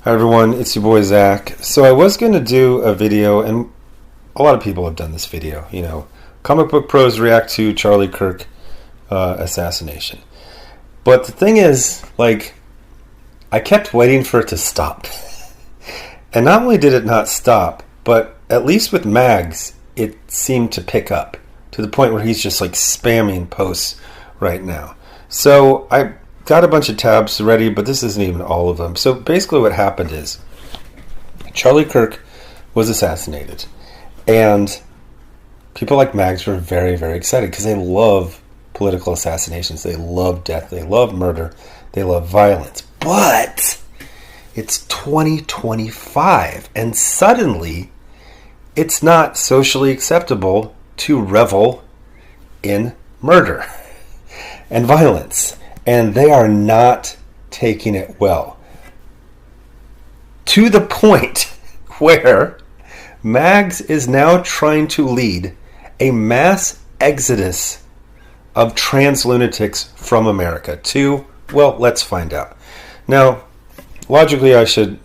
Hi everyone, it's your boy Zach. So I was going to do a video, and a lot of people have done this video, comic book pros react to Charlie Kirk assassination. But the thing is, I kept waiting for it to stop. And not only did it not stop, but at least with Mags, it seemed to pick up to the point where he's just spamming posts right now. So I got a bunch of tabs ready, but this isn't even all of them. So basically what happened is Charlie Kirk was assassinated, and people like Mags were very, very excited because they love political assassinations. They love death. They love murder. They love violence. But it's 2025, and suddenly it's not socially acceptable to revel in murder and violence. And they are not taking it well. To the point where Mags is now trying to lead a mass exodus of trans lunatics from America to, well, let's find out. Now, logically I should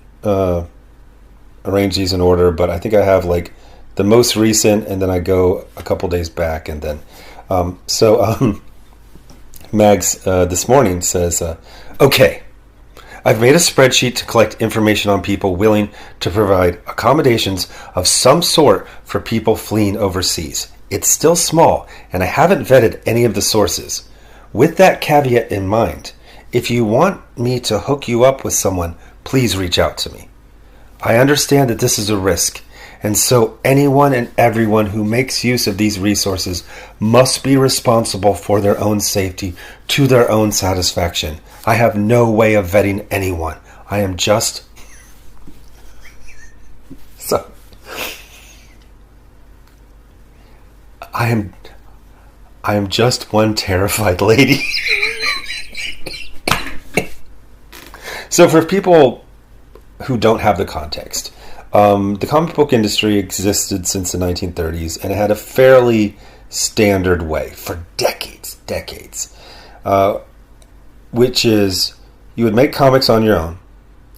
arrange these in order, but I think I have the most recent, and then I go a couple days back, and then Mags this morning says, okay, I've made a spreadsheet to collect information on people willing to provide accommodations of some sort for people fleeing overseas. It's still small, and I haven't vetted any of the sources. With that caveat in mind, if you want me to hook you up with someone, please reach out to me. I understand that this is a risk, and so anyone and everyone who makes use of these resources must be responsible for their own safety to their own satisfaction. I have no way of vetting anyone. I am just... I am just one terrified lady. So for people who don't have the context, the comic book industry existed since the 1930s, and it had a fairly standard way for decades, which is you would make comics on your own,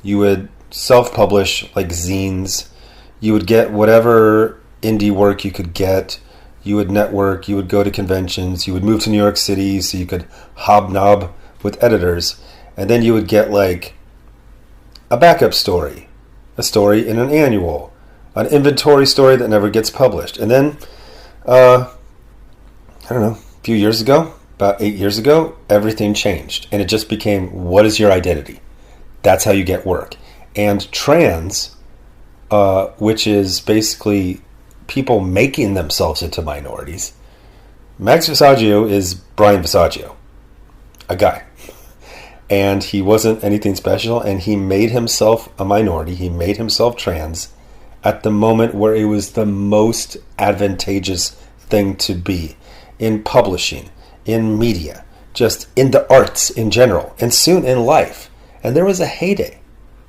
you would self-publish zines, you would get whatever indie work you could get, you would network, you would go to conventions, you would move to New York City so you could hobnob with editors, and then you would get a backup story, a story in an annual, an inventory story that never gets published. And then, I don't know, a few years ago, about 8 years ago, everything changed. And it just became, what is your identity? That's how you get work. And trans, which is basically people making themselves into minorities. Max Visaggio is Brian Visaggio, a guy. And he wasn't anything special, and he made himself a minority. He made himself trans at the moment where it was the most advantageous thing to be in publishing, in media, just in the arts in general, and soon in life. And there was a heyday.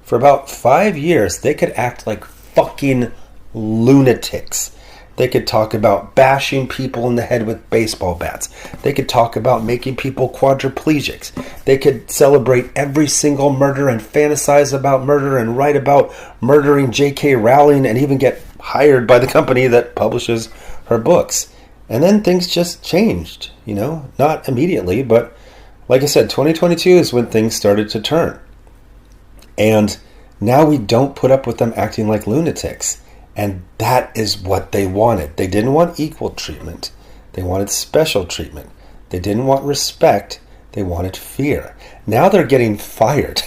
For about 5 years, they could act like fucking lunatics. They could talk about bashing people in the head with baseball bats. They could talk about making people quadriplegics. They could celebrate every single murder and fantasize about murder and write about murdering J.K. Rowling and even get hired by the company that publishes her books. And then things just changed, not immediately, but like I said, 2022 is when things started to turn. And now we don't put up with them acting like lunatics. And that is what they wanted. They didn't want equal treatment. They wanted special treatment. They didn't want respect. They wanted fear. Now they're getting fired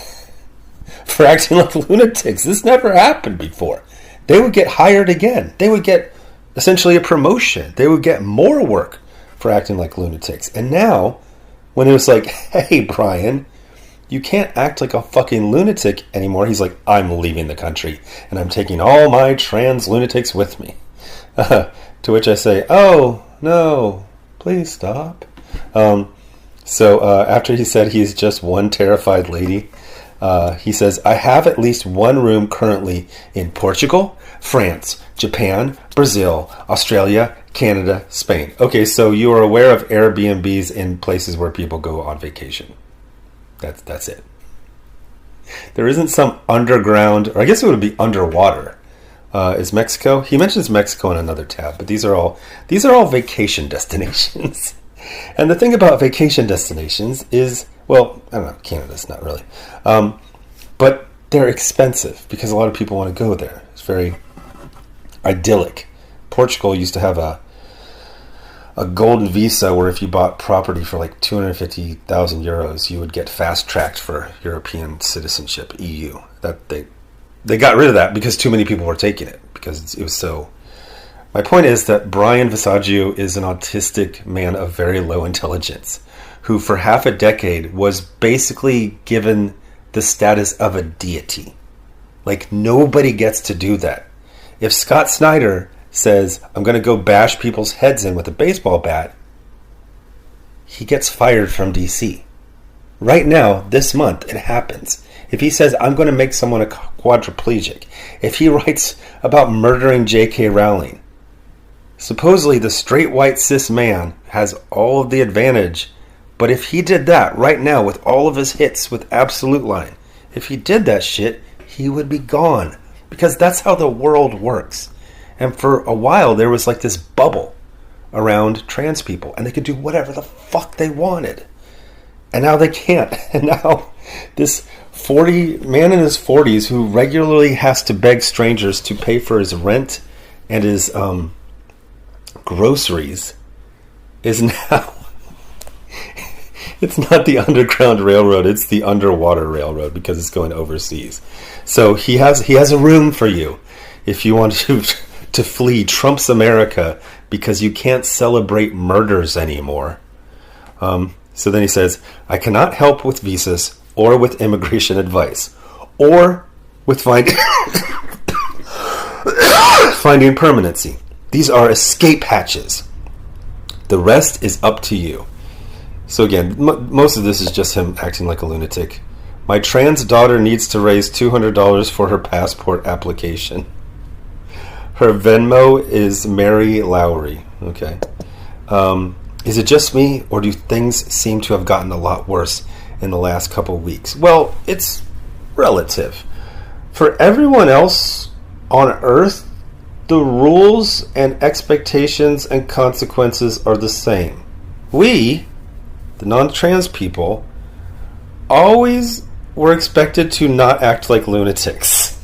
for acting like lunatics. This never happened before. They would get hired again. They would get essentially a promotion. They would get more work for acting like lunatics. And now, when it was hey, Brian, you can't act like a fucking lunatic anymore. He's like, I'm leaving the country, and I'm taking all my trans lunatics with me. To which I say, oh, no, please stop. So after he said he's just one terrified lady, he says, I have at least one room currently in Portugal, France, Japan, Brazil, Australia, Canada, Spain. Okay, so you are aware of Airbnbs in places where people go on vacation. That's it. There isn't some underground, or I guess it would be underwater. Is Mexico? He mentions Mexico in another tab, but these are all vacation destinations. And the thing about vacation destinations is, well, I don't know, Canada's not really, but they're expensive because a lot of people want to go there. It's very idyllic. Portugal used to have a golden visa where if you bought property for like 250,000 euros, you would get fast-tracked for European citizenship, EU. That they got rid of that because too many people were taking it, because it was so... My point is that Brian Visaggio is an autistic man of very low intelligence who for half a decade was basically given the status of a deity. Like, nobody gets to do that. If Scott Snyder says, I'm going to go bash people's heads in with a baseball bat, he gets fired from DC. Right now, this month, it happens. If he says, I'm going to make someone a quadriplegic, if he writes about murdering J.K. Rowling, supposedly the straight white cis man has all of the advantage, but if he did that right now with all of his hits with Absolute Line, if he did that shit, he would be gone. Because that's how the world works. And for a while, there was like this bubble around trans people, and they could do whatever the fuck they wanted. And now they can't. And now this man in his 40s who regularly has to beg strangers to pay for his rent and his groceries is now... It's not the Underground Railroad, it's the Underwater Railroad, because it's going overseas. So he has a room for you if you want to flee Trump's America because you can't celebrate murders anymore. So then he says, I cannot help with visas or with immigration advice or with finding permanency. These are escape hatches. The rest is up to you. So again, most of this is just him acting like a lunatic. My trans daughter needs to raise $200 for her passport application. Her Venmo is Mary Lowry. Okay. Is it just me, or do things seem to have gotten a lot worse in the last couple weeks? Well, it's relative. For everyone else on Earth, the rules and expectations and consequences are the same. We, the non-trans people, always were expected to not act like lunatics.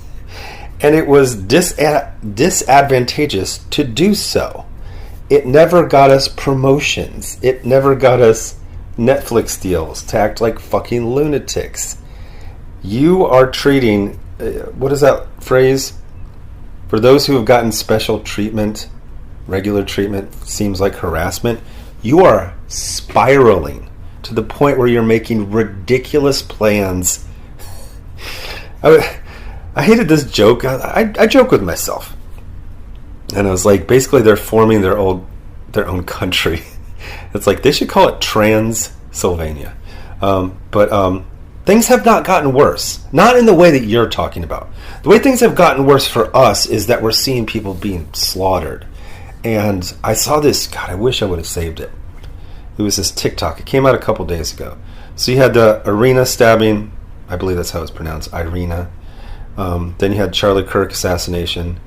And it was disadvantageous to do so. It never got us promotions. It never got us Netflix deals to act like fucking lunatics. You are treating... what is that phrase? For those who have gotten special treatment, regular treatment seems like harassment. You are spiraling to the point where you're making ridiculous plans. I hated this joke. I joke with myself. And I was like, basically they're forming their own country. It's like, they should call it Transylvania. But things have not gotten worse. Not in the way that you're talking about. The way things have gotten worse for us is that we're seeing people being slaughtered. And I saw this, God, I wish I would have saved it. It was this TikTok. It came out a couple days ago. So you had the Irina stabbing. I believe that's how it's pronounced, Irina. Then you had Charlie Kirk assassination.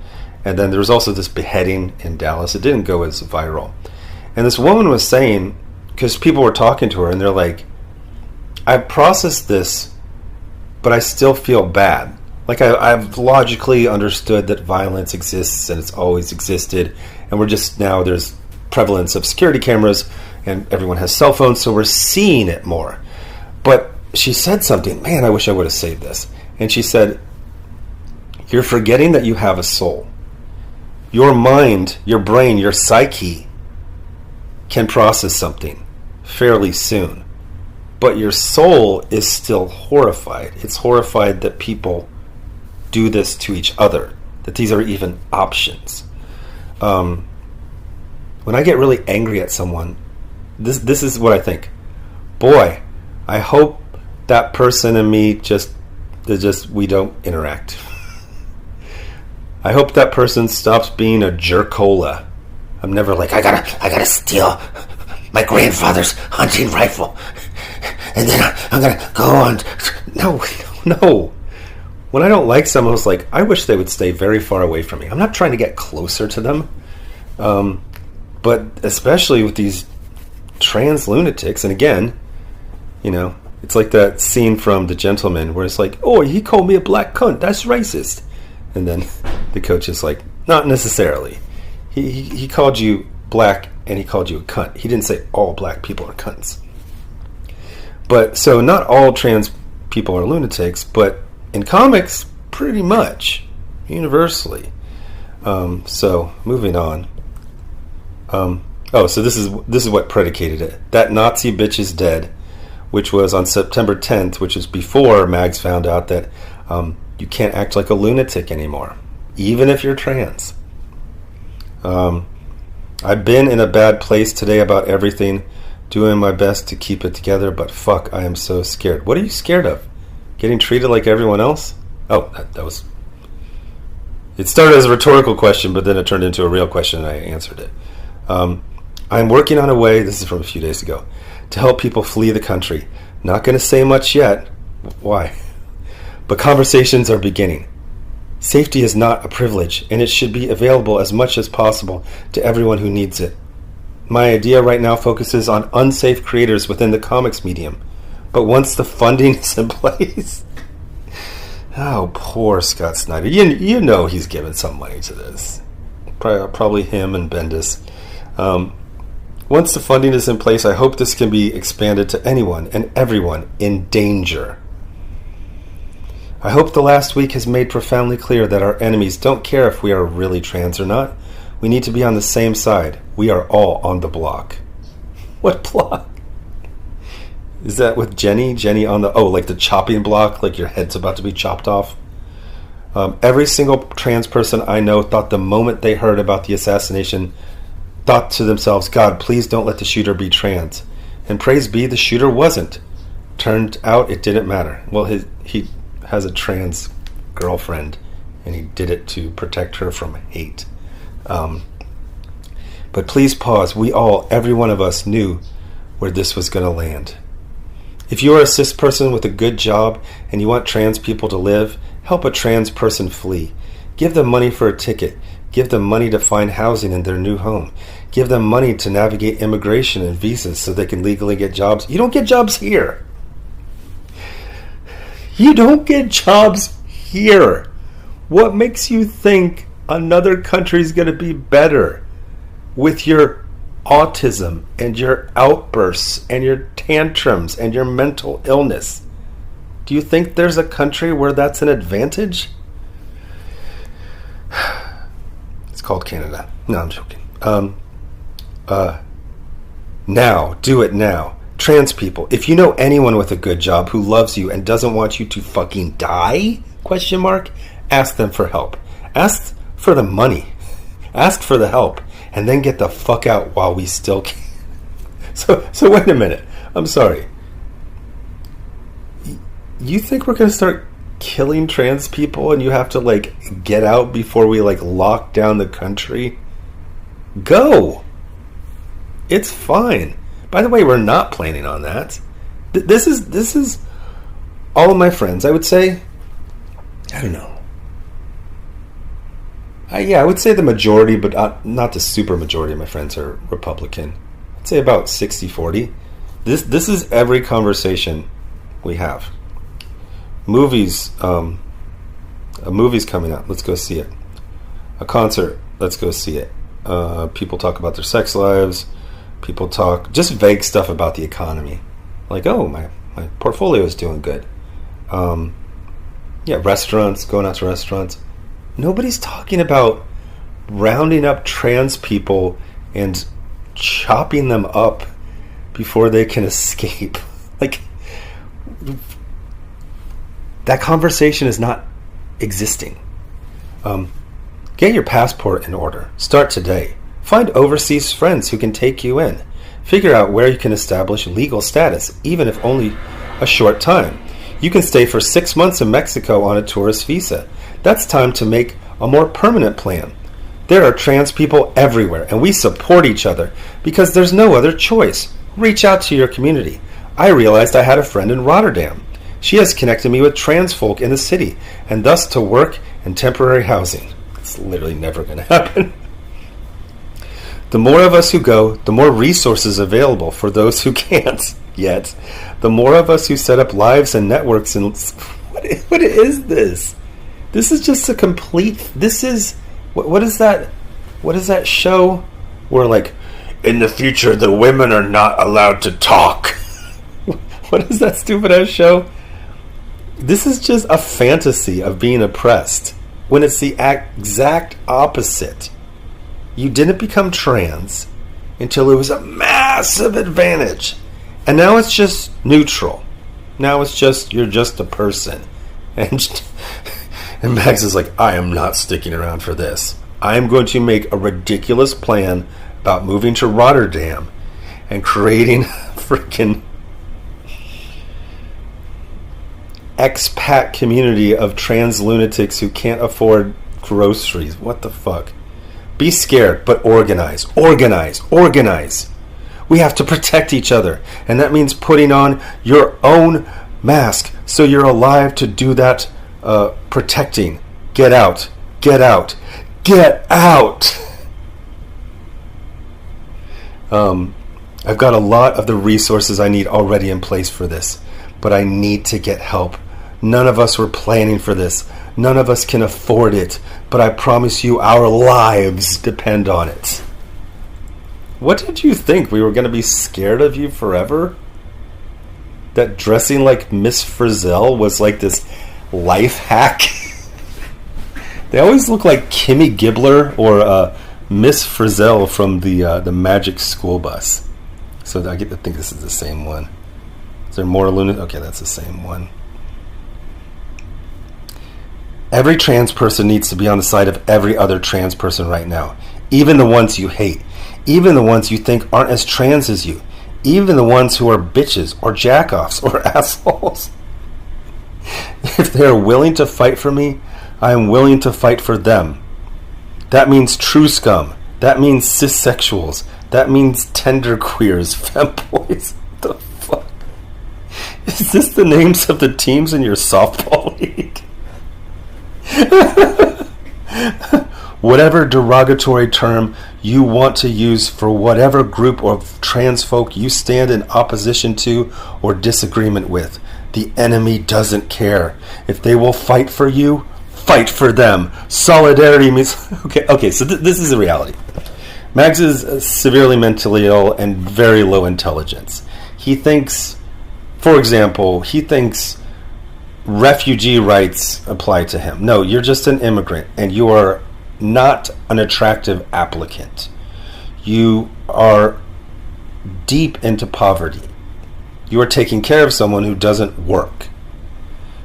And then there was also this beheading in Dallas. It didn't go as viral. And this woman was saying, because people were talking to her, and they're like, I've processed this, but I still feel bad. Like, I've logically understood that violence exists, and it's always existed. And we're just, now there's prevalence of security cameras, and everyone has cell phones, so we're seeing it more. But she said something, man, I wish I would have saved this. And she said, you're forgetting that you have a soul. Your mind, your brain, your psyche can process something fairly soon. But your soul is still horrified. It's horrified that people do this to each other, that these are even options. When I get really angry at someone, this is what I think. Boy, I hope that person and me we don't interact. I hope that person stops being a jerkola. I'm never like, I gotta steal my grandfather's hunting rifle, and then I'm gonna go on. No, No. When I don't like someone, it's like, I wish they would stay very far away from me. I'm not trying to get closer to them. But especially with these trans lunatics, and again, it's like that scene from The Gentleman where it's like, oh, he called me a black cunt, that's racist. And then the coach is like, not necessarily. He called you black and he called you a cunt. He didn't say all black people are cunts. But so not all trans people are lunatics, but in comics, pretty much universally. So moving on. So this is what predicated it. That Nazi bitch is dead, which was on September 10th, which is before Mags found out that you can't act like a lunatic anymore, even if you're trans. I've been in a bad place today about everything, doing my best to keep it together, but fuck, I am so scared. What are you scared of? Getting treated like everyone else? Oh, that was... It started as a rhetorical question, but then it turned into a real question and I answered it. I'm working on a way, this is from a few days ago, to help people flee the country. Not going to say much yet. Why? But conversations are beginning. Safety is not a privilege, and it should be available as much as possible to everyone who needs it. My idea right now focuses on unsafe creators within the comics medium. But once the funding is in place... Oh, poor Scott Snyder. You know he's given some money to this. Probably him and Bendis. Once the funding is in place, I hope this can be expanded to anyone and everyone in danger. I hope the last week has made profoundly clear that our enemies don't care if we are really trans or not. We need to be on the same side. We are all on the block. What block? Is that with Jenny? Jenny on the... Oh, like the chopping block? Like your head's about to be chopped off? Every single trans person I know thought the moment they heard about the assassination, thought to themselves, God, please don't let the shooter be trans. And praise be, the shooter wasn't. Turned out it didn't matter. Well, he has a trans girlfriend, and he did it to protect her from hate. But please pause. We all, every one of us, knew where this was going to land. If you are a cis person with a good job and you want trans people to live, help a trans person flee. Give them money for a ticket. Give them money to find housing in their new home. Give them money to navigate immigration and visas so they can legally get jobs. You don't get jobs here. You don't get jobs here. What makes you think another country is going to be better with your autism and your outbursts and your tantrums and your mental illness? Do you think there's a country where that's an advantage? It's called Canada. No, I'm joking. Now, do it now. Trans people, if you know anyone with a good job who loves you and doesn't want you to fucking die, ? Ask them for help. Ask for the money. Ask for the help. And then get the fuck out while we still can. So wait a minute. I'm sorry. You think we're going to start killing trans people and you have to, get out before we, lock down the country? Go! It's fine. By the way, we're not planning on that. This is all of my friends. I would say, I don't know. I would say the majority, but not the super majority of my friends are Republican. I'd say about 60-40. This is every conversation we have. Movies, a movie's coming out. Let's go see it. A concert. Let's go see it. People talk about their sex lives. People talk just vague stuff about the economy. Like, oh, my portfolio is doing good. Restaurants, going out to restaurants. Nobody's talking about rounding up trans people and chopping them up before they can escape. That conversation is not existing. Get your passport in order. Start today. Find overseas friends who can take you in. Figure out where you can establish legal status, even if only a short time. You can stay for 6 months in Mexico on a tourist visa. That's time to make a more permanent plan. There are trans people everywhere, and we support each other because there's no other choice. Reach out to your community. I realized I had a friend in Rotterdam. She has connected me with trans folk in the city, and thus to work and temporary housing. It's literally never going to happen. The more of us who go, the more resources available for those who can't yet. The more of us who set up lives and networks. And what is this? This is just a complete. This is what is that? What is that show where like in the future the women are not allowed to talk? What is that stupid ass show? This is just a fantasy of being oppressed when it's the exact opposite. You didn't become trans until it was a massive advantage. And now it's just neutral. Now it's just, you're just a person. And Max is like, I am not sticking around for this. I am going to make a ridiculous plan about moving to Rotterdam and creating a freaking expat community of trans lunatics who can't afford groceries. What the fuck? Be scared, but organize. Organize. Organize. We have to protect each other. And that means putting on your own mask so you're alive to do that protecting. Get out. Get out. Get out. I've got a lot of the resources I need already in place for this, but I need to get help. None of us were planning for this. None of us can afford it, but I promise you our lives depend on it. What did you think? We were going to be scared of you forever? That dressing like Miss Frizzell was like this life hack? They always look like Kimmy Gibbler or Miss Frizzell from the Magic School Bus. So I get to think this is the same one. Is there more lunatic? Okay, that's the same one. Every trans person needs to be on the side of every other trans person right now. Even the ones you hate. Even the ones you think aren't as trans as you. Even the ones who are bitches or jackoffs or assholes. If they are willing to fight for me, I am willing to fight for them. That means true scum. That means cissexuals. That means tender queers, femboys. What the fuck? Is this the names of the teams in your softball league? Whatever derogatory term you want to use for whatever group of trans folk you stand in opposition to or disagreement with, the enemy doesn't care. If they will fight for you, fight for them. Solidarity means... Okay, so this is the reality. Mags is severely mentally ill and very low intelligence. He thinks, for example, refugee rights apply to him. No, you're just an immigrant and you are not an attractive applicant. You are deep into poverty. You are taking care of someone who doesn't work.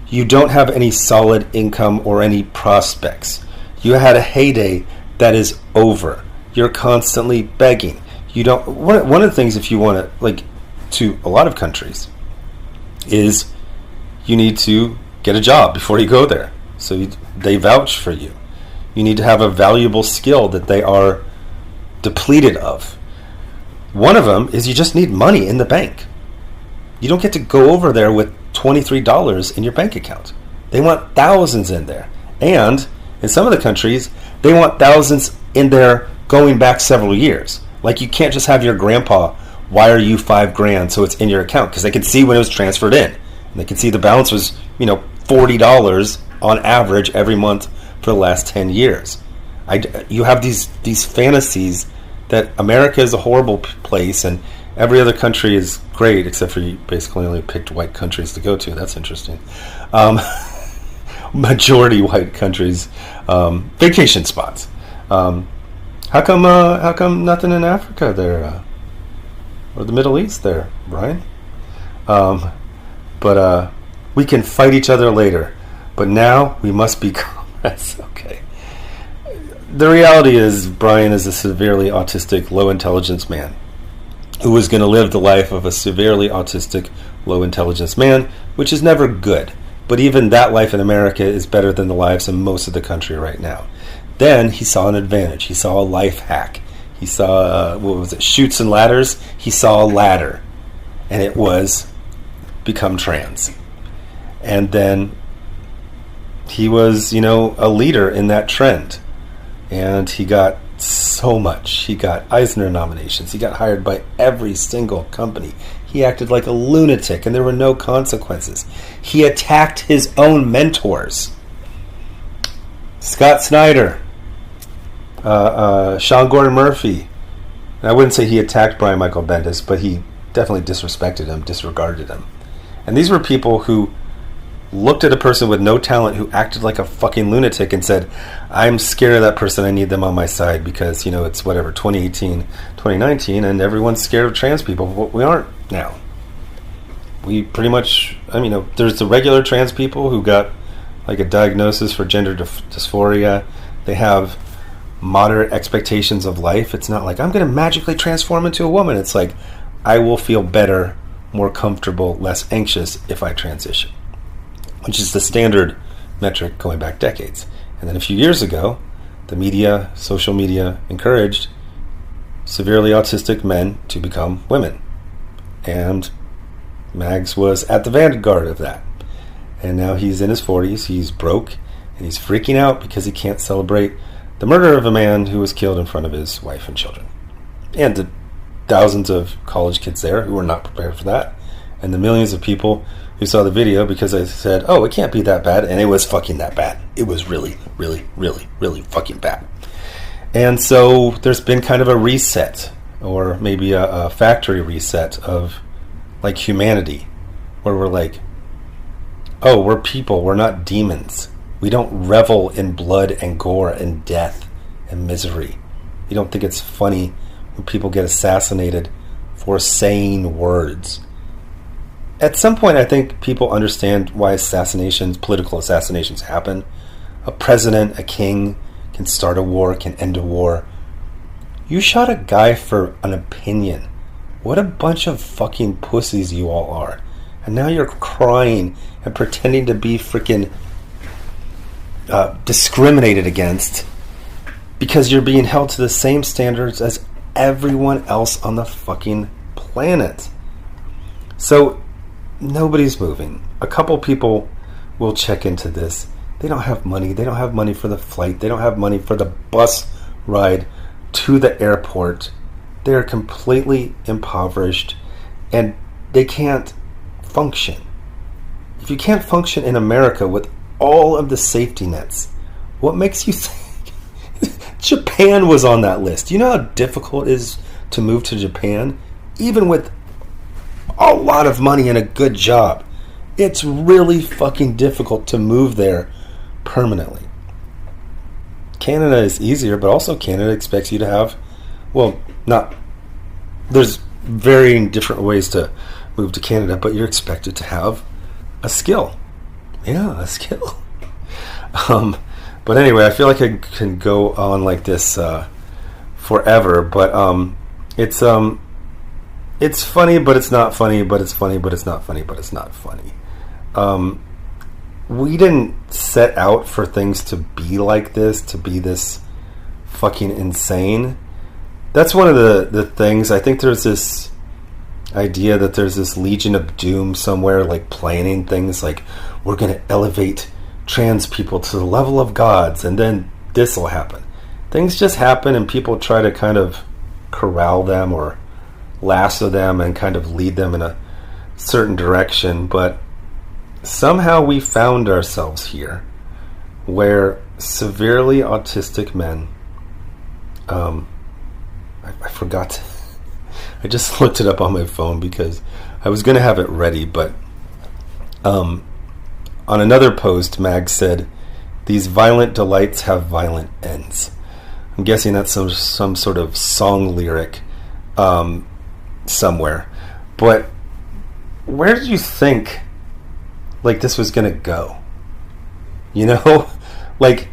You don't have any solid income or any prospects. You had a heyday that is over. You're constantly begging. You don't. One of the things, if you want to, like, to a lot of countries, is you need to get a job before you go there. So they vouch for you. You need to have a valuable skill that they are depleted of. One of them is you just need money in the bank. You don't get to go over there with $23 in your bank account. They want thousands in there. And in some of the countries, they want thousands in there going back several years. Like, you can't just have your grandpa wire you $5,000 so it's in your account, because they can see when it was transferred in. And they can see the balance was, $40 on average every month for the last 10 years. You have these fantasies that America is a horrible place and every other country is great, except for you basically only picked white countries to go to. That's interesting. Majority white countries, vacation spots. How come nothing in Africa there, or the Middle East there, Brian? But we can fight each other later. But now we must be comrades. Okay. The reality is, Brian is a severely autistic, low intelligence man who is going to live the life of a severely autistic, low intelligence man, which is never good. But even that life in America is better than the lives in most of the country right now. Then he saw an advantage. He saw a life hack. He saw, Chutes and Ladders? He saw a ladder. And it was become trans. And then he was, a leader in that trend. And he got so much. He got Eisner nominations. He got hired by every single company. He acted like a lunatic, and there were no consequences. He attacked his own mentors. Scott Snyder, Sean Gordon Murphy. And I wouldn't say he attacked Brian Michael Bendis, but he definitely disrespected him, disregarded him. And these were people who looked at a person with no talent who acted like a fucking lunatic and said, I'm scared of that person, I need them on my side because, it's 2018, 2019, and everyone's scared of trans people. But we aren't now. We pretty much, there's the regular trans people who got like a diagnosis for gender dysphoria. They have moderate expectations of life. It's not like, I'm going to magically transform into a woman. It's like, I will feel better, more comfortable, less anxious if I transition, which is the standard metric going back decades. And then a few years ago, the media, social media, encouraged severely autistic men to become women. And Mags was at the vanguard of that. And now he's in his 40s, he's broke, and he's freaking out because he can't celebrate the murder of a man who was killed in front of his wife and children. And the thousands of college kids there who were not prepared for that. And the millions of people who saw the video because I said, oh, it can't be that bad. And it was fucking that bad. It was really, really, really, really fucking bad. And so there's been kind of a reset, or maybe a factory reset of like humanity, where we're like, oh, we're people, we're not demons. We don't revel in blood and gore and death and misery. We don't think it's funny when people get assassinated for saying words. At some point, I think people understand why assassinations, political assassinations happen. A president, a king can start a war, can end a war. You shot a guy for an opinion. What a bunch of fucking pussies you all are. And now you're crying and pretending to be freaking discriminated against because you're being held to the same standards as everyone else on the fucking planet. So nobody's moving. A couple people will check into this. They don't have money. They don't have money for the flight. They don't have money for the bus ride to the airport. They are completely impoverished and they can't function. If you can't function in America with all of the safety nets, what makes you think Japan was on that list? You know how difficult it is to move to Japan? Even with a lot of money and a good job, it's really fucking difficult to move there permanently. Canada is easier, but also Canada expects you to have, there's varying different ways to move to Canada, but you're expected to have a skill. Yeah, a skill. But anyway, I feel like I can go on like this forever, but it's funny, but it's not funny, but it's funny, but it's not funny, but it's not funny. We didn't set out for things to be like this, to be this fucking insane. That's one of the things. I think there's this idea that there's this Legion of Doom somewhere, like planning things like, we're going to elevate trans people to the level of gods, and then this will happen. Things just happen, and people try to kind of corral them or lasso them and kind of lead them in a certain direction. But somehow we found ourselves here where severely autistic men, I forgot to, I just looked it up on my phone because I was going to have it ready, but on another post, Mag said, these violent delights have violent ends. I'm guessing that's some sort of song lyric somewhere. But where did you think like this was going to go? You know? Like,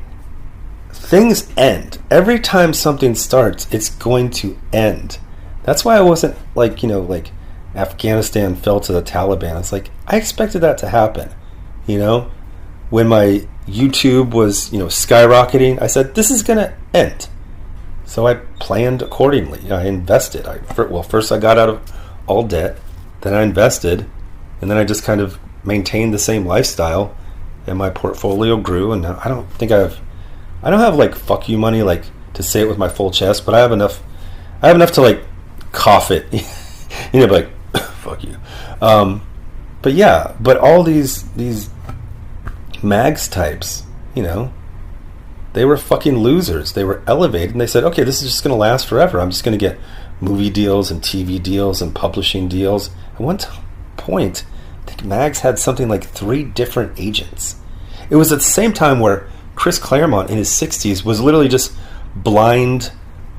things end. Every time something starts, it's going to end. That's why I wasn't like, like Afghanistan fell to the Taliban. It's like, I expected that to happen. When my YouTube was, skyrocketing, I said, this is going to end. So I planned accordingly. I invested. First I got out of all debt, then I invested, and then I just kind of maintained the same lifestyle, and my portfolio grew. And I don't have like fuck you money, like to say it with my full chest, but I have enough to like cough it, like fuck you. But yeah, but all these mags types, they were fucking losers. They were elevated, and they said, okay, this is just going to last forever. I'm just going to get movie deals and TV deals and publishing deals. At one point, I think mags had something like 3 different agents. It was at the same time where Chris Claremont in his 60s was literally just blind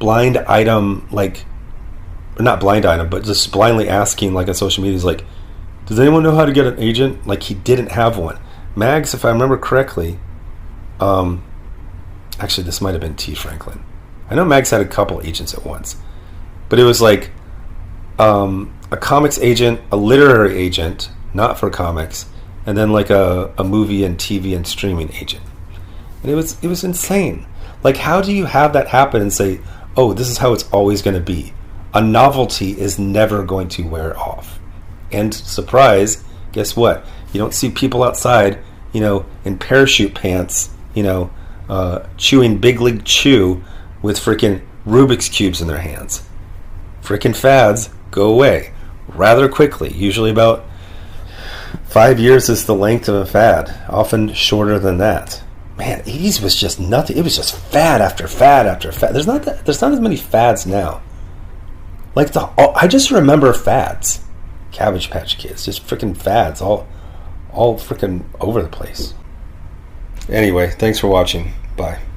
item, like, or not blind item, but just blindly asking, like, on social media, like, does anyone know how to get an agent? Like, he didn't have one. Mags, if I remember correctly, actually, this might have been T. Franklin. I know Mags had a couple agents at once, but it was like a comics agent, a literary agent, not for comics, and then like a movie and TV and streaming agent. And it was insane. Like, how do you have that happen and say, oh, this is how it's always going to be? A novelty is never going to wear off. And surprise, guess what? You don't see people outside, in parachute pants, chewing Big League Chew with freaking Rubik's Cubes in their hands. Freaking fads go away rather quickly. Usually about 5 years is the length of a fad, often shorter than that. Man, 80s was just nothing. It was just fad after fad after fad. There's not as many fads now. Like I just remember fads. Cabbage Patch Kids, just freaking fads, all freaking over the place. Anyway, thanks for watching. Bye.